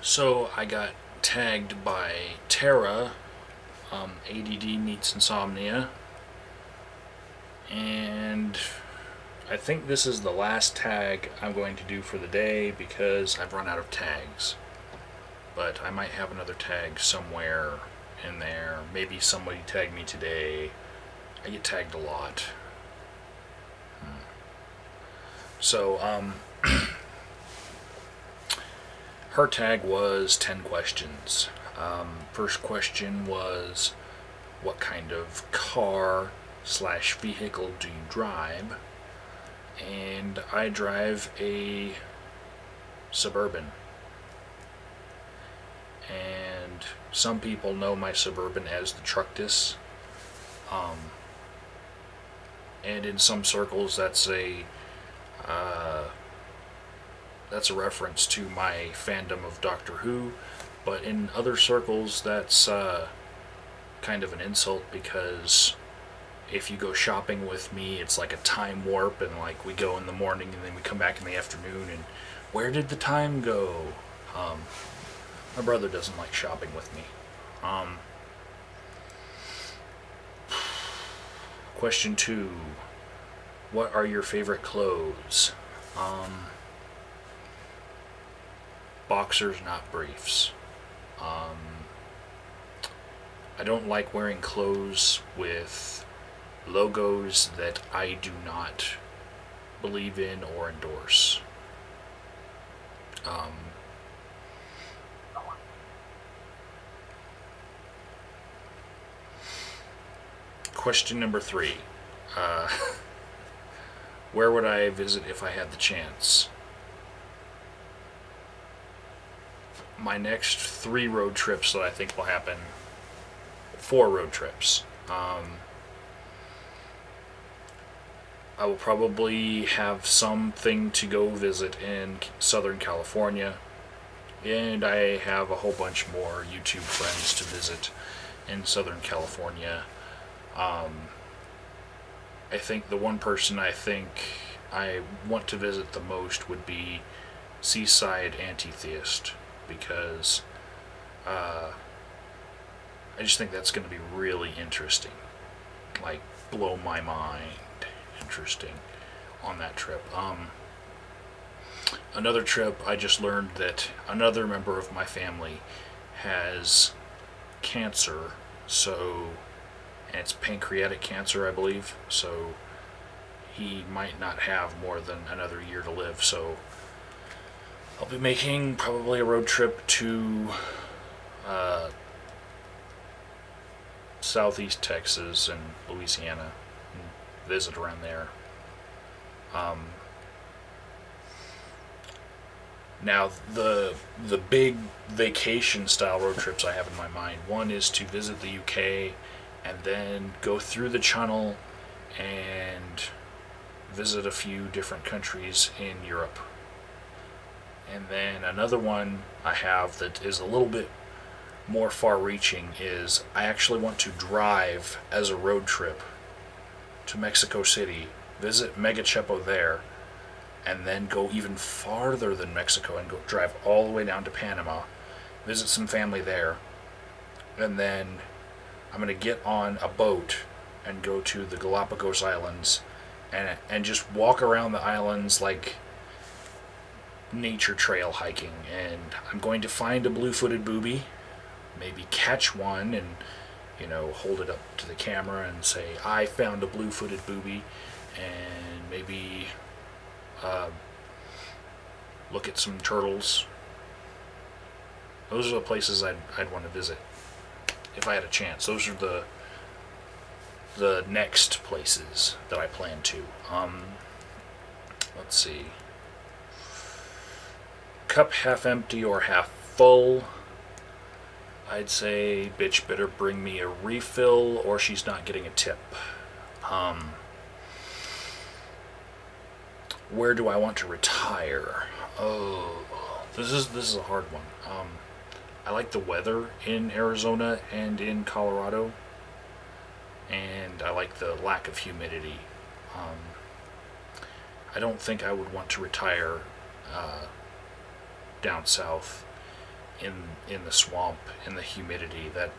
So I got tagged by Tara, ADD meets insomnia, and I think this is the last tag I'm going to do for the day because I've run out of tags. But I might have another tag somewhere in there. Maybe somebody tagged me today. I get tagged a lot. So, her tag was 10 questions. First question was, what kind of car slash vehicle do you drive? And I drive a Suburban. And some people know my Suburban as the Tructus. And in some circles that's a reference to my fandom of Doctor Who, but in other circles that's kind of an insult, because if you go shopping with me, it's like a time warp, and like we go in the morning and then we come back in the afternoon, and where did the time go? My brother doesn't like shopping with me. Question 2. What are your favorite clothes? Boxers, not briefs. I don't like wearing clothes with logos that I do not believe in or endorse. Question number 3. Where would I visit if I had the chance? My next 3 road trips that I think will happen, 4 road trips. I will probably have something to go visit in Southern California, and I have a whole bunch more YouTube friends to visit in Southern California. I think the one person I think I want to visit the most would be Seaside Antitheist, because I just think that's going to be really interesting, like blow my mind interesting on that trip. Another trip, I just learned that another member of my family has cancer, so, and it's pancreatic cancer, I believe, so he might not have more than another year to live. So I'll be making probably a road trip to southeast Texas and Louisiana and visit around there. Now, the big vacation style road trips I have in my mind, one is to visit the UK and then go through the Channel and visit a few different countries in Europe. And then another one I have that is a little bit more far-reaching is I actually want to drive as a road trip to Mexico City, visit Mega Chepo there, and then go even farther than Mexico and go drive all the way down to Panama, visit some family there, and then I'm going to get on a boat and go to the Galapagos Islands and just walk around the islands like nature trail hiking. And I'm going to find a blue-footed booby, maybe catch one and, you know, hold it up to the camera and say, I found a blue-footed booby, and maybe look at some turtles. Those are the places I'd want to visit if I had a chance. Those are the next places that I plan to. Let's see. Cup half empty or half full? I'd say bitch better bring me a refill or she's not getting a tip. Where do I want to retire? Oh, this is a hard one. I like the weather in Arizona and in Colorado, and I like the lack of humidity. I don't think I would want to retire down south in the swamp, in the humidity, that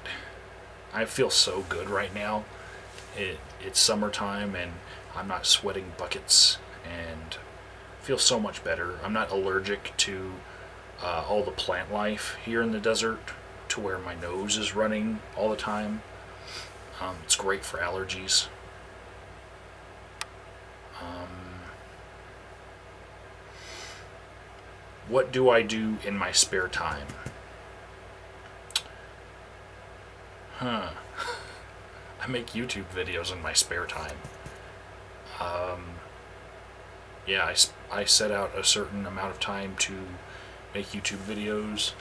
I feel so good right now. It's summertime and I'm not sweating buckets and feel so much better. I'm not allergic to all the plant life here in the desert to where my nose is running all the time. It's great for allergies. What do I do in my spare time? I make YouTube videos in my spare time. Yeah, I set out a certain amount of time to make YouTube videos.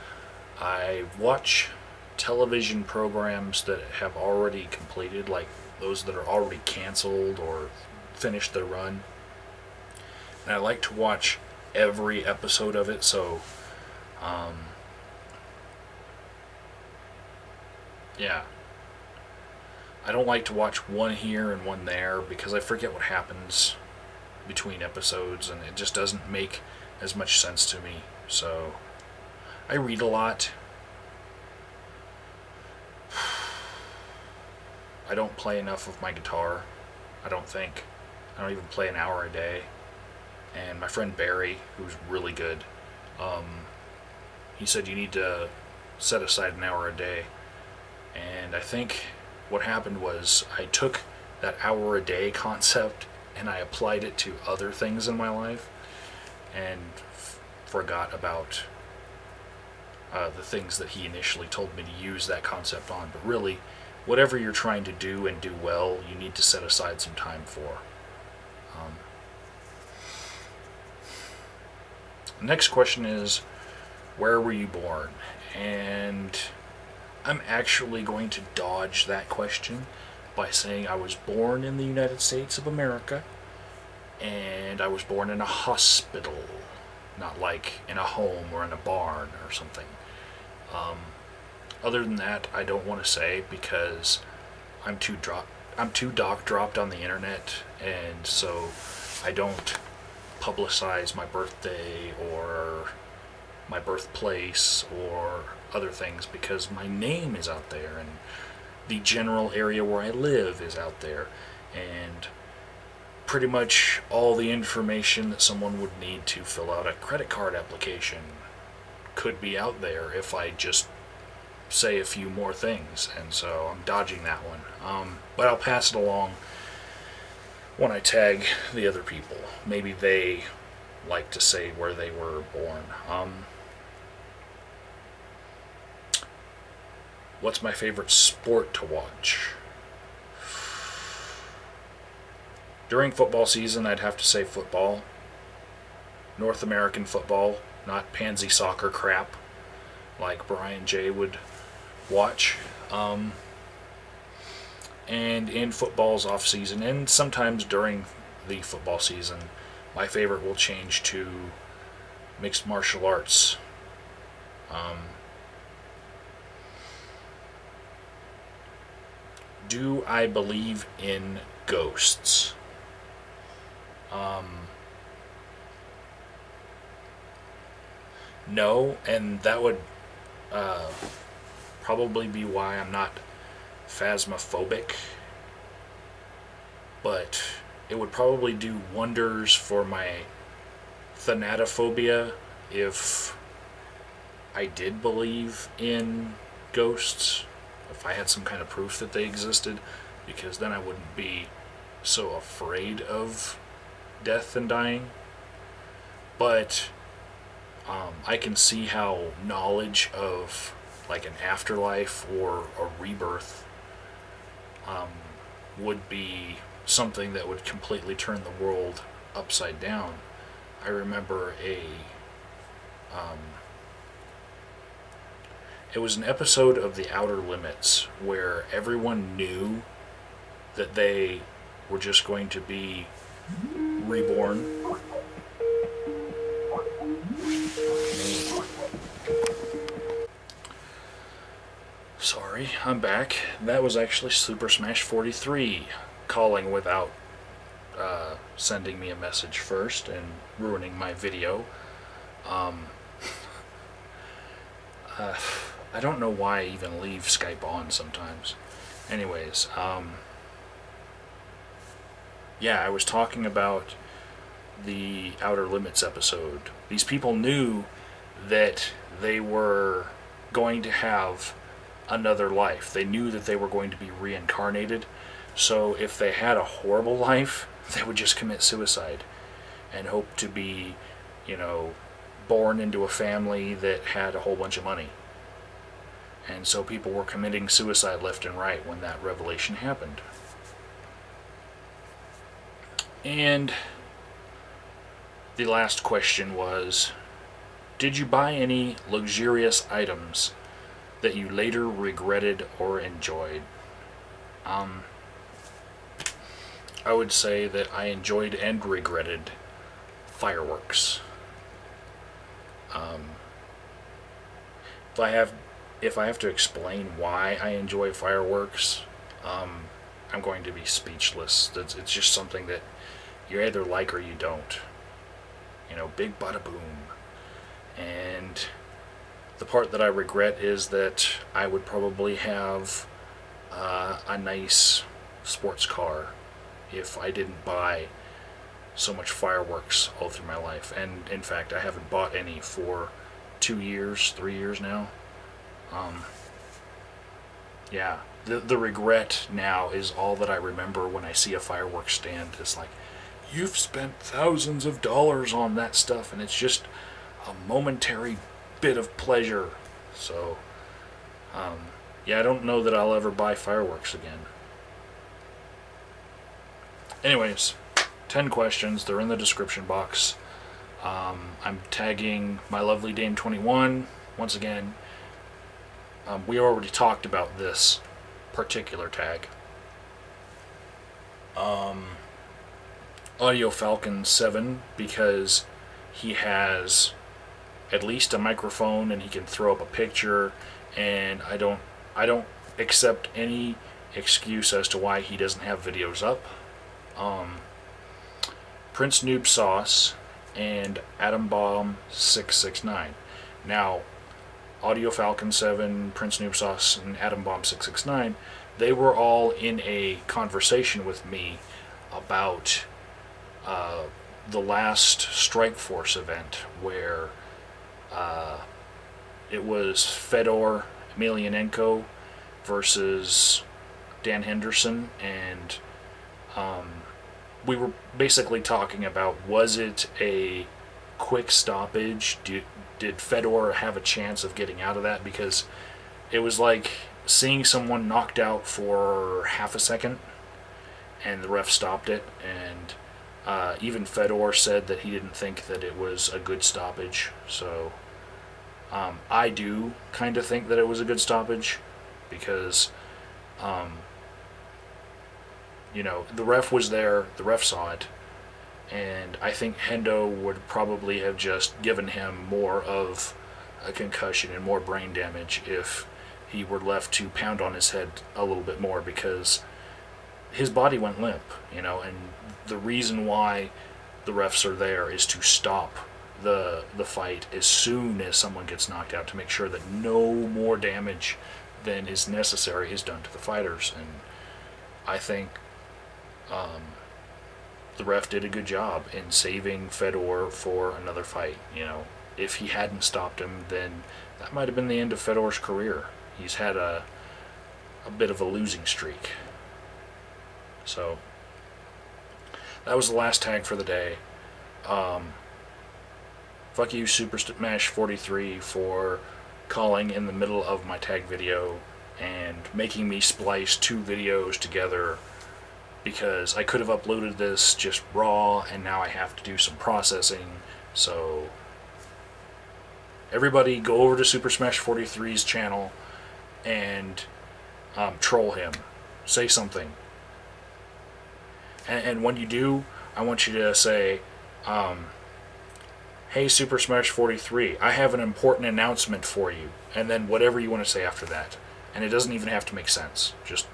I watch television programs that have already completed, like those that are already canceled or finished their run. And I like to watch every episode of it, so yeah. I don't like to watch one here and one there because I forget what happens between episodes and it just doesn't make as much sense to me. So I read a lot. I don't play enough of my guitar, I don't think. I don't even play an hour a day. And my friend Barry, who's really good, he said you need to set aside an hour a day. And I think what happened was I took that hour a day concept and I applied it to other things in my life and forgot about the things that he initially told me to use that concept on. But really, whatever you're trying to do and do well, you need to set aside some time for. Next question is, where were you born? And I'm actually going to dodge that question by saying I was born in the United States of America, and I was born in a hospital, not like in a home or in a barn or something. Other than that, I don't want to say because I'm too doc dropped on the internet, and so I don't publicize my birthday or my birthplace or other things because my name is out there and the general area where I live is out there, and pretty much all the information that someone would need to fill out a credit card application could be out there if I just say a few more things, and so I'm dodging that one. But I'll pass it along when I tag the other people. Maybe they like to say where they were born. What's my favorite sport to watch? During football season, I'd have to say football. North American football, not pansy soccer crap like Brian J. would watch. And in football's off season, and sometimes during the football season, my favorite will change to mixed martial arts. Do I believe in ghosts? No, and that would probably be why I'm not phasmophobic, but it would probably do wonders for my thanatophobia if I did believe in ghosts, if I had some kind of proof that they existed, because then I wouldn't be so afraid of death and dying. But I can see how knowledge of like an afterlife or a rebirth would be something that would completely turn the world upside down. I remember it was an episode of The Outer Limits where everyone knew that they were just going to be reborn. Sorry, I'm back. That was actually Super Smash 43 calling without sending me a message first and ruining my video. I don't know why I even leave Skype on sometimes. Anyways, yeah, I was talking about the Outer Limits episode. These people knew that they were going to have another life. They knew that they were going to be reincarnated. So if they had a horrible life, they would just commit suicide and hope to be, born into a family that had a whole bunch of money. And so people were committing suicide left and right when that revelation happened. And the last question was, did you buy any luxurious items that you later regretted or enjoyed? I would say that I enjoyed and regretted fireworks. If I have to explain why I enjoy fireworks, I'm going to be speechless. It's just something that you either like or you don't. Big bada boom. And the part that I regret is that I would probably have a nice sports car if I didn't buy so much fireworks all through my life. And in fact, I haven't bought any for 2 years, 3 years now. Yeah, the regret now is all that I remember when I see a fireworks stand. It's like, you've spent thousands of dollars on that stuff, and it's just a momentary bit of pleasure. So, yeah, I don't know that I'll ever buy fireworks again. Anyways, 10 questions. They're in the description box. I'm tagging My Lovely Dame 21 once again. We already talked about this particular tag. Audio Falcon 7, because he has at least a microphone and he can throw up a picture, and I don't accept any excuse as to why he doesn't have videos up. Prince Noob Sauce and Atom Bomb 669. Now, Audio Falcon 7, Prince Noob Sauce, and Atom Bomb 669, they were all in a conversation with me about the last Strike Force event, where it was Fedor Emelianenko versus Dan Henderson, and we were basically talking about, was it a quick stoppage? Did Fedor have a chance of getting out of that? Because it was like seeing someone knocked out for half a second and the ref stopped it, and even Fedor said that he didn't think that it was a good stoppage. So I do kind of think that it was a good stoppage, because the ref was there, the ref saw it, and I think Hendo would probably have just given him more of a concussion and more brain damage if he were left to pound on his head a little bit more, because his body went limp, and the reason why the refs are there is to stop the fight as soon as someone gets knocked out, to make sure that no more damage than is necessary is done to the fighters. And I think the ref did a good job in saving Fedor for another fight. If he hadn't stopped him, then that might have been the end of Fedor's career. He's had a bit of a losing streak. So that was the last tag for the day. Fuck you, Super Smash 43, for calling in the middle of my tag video and making me splice 2 videos together, because I could have uploaded this just raw, and now I have to do some processing. So everybody go over to Super Smash 43's channel and troll him. Say something. And when you do, I want you to say, hey, Super Smash 43, I have an important announcement for you. And then whatever you want to say after that. And it doesn't even have to make sense. Just,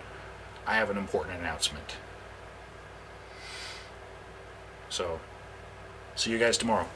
I have an important announcement. So, see you guys tomorrow.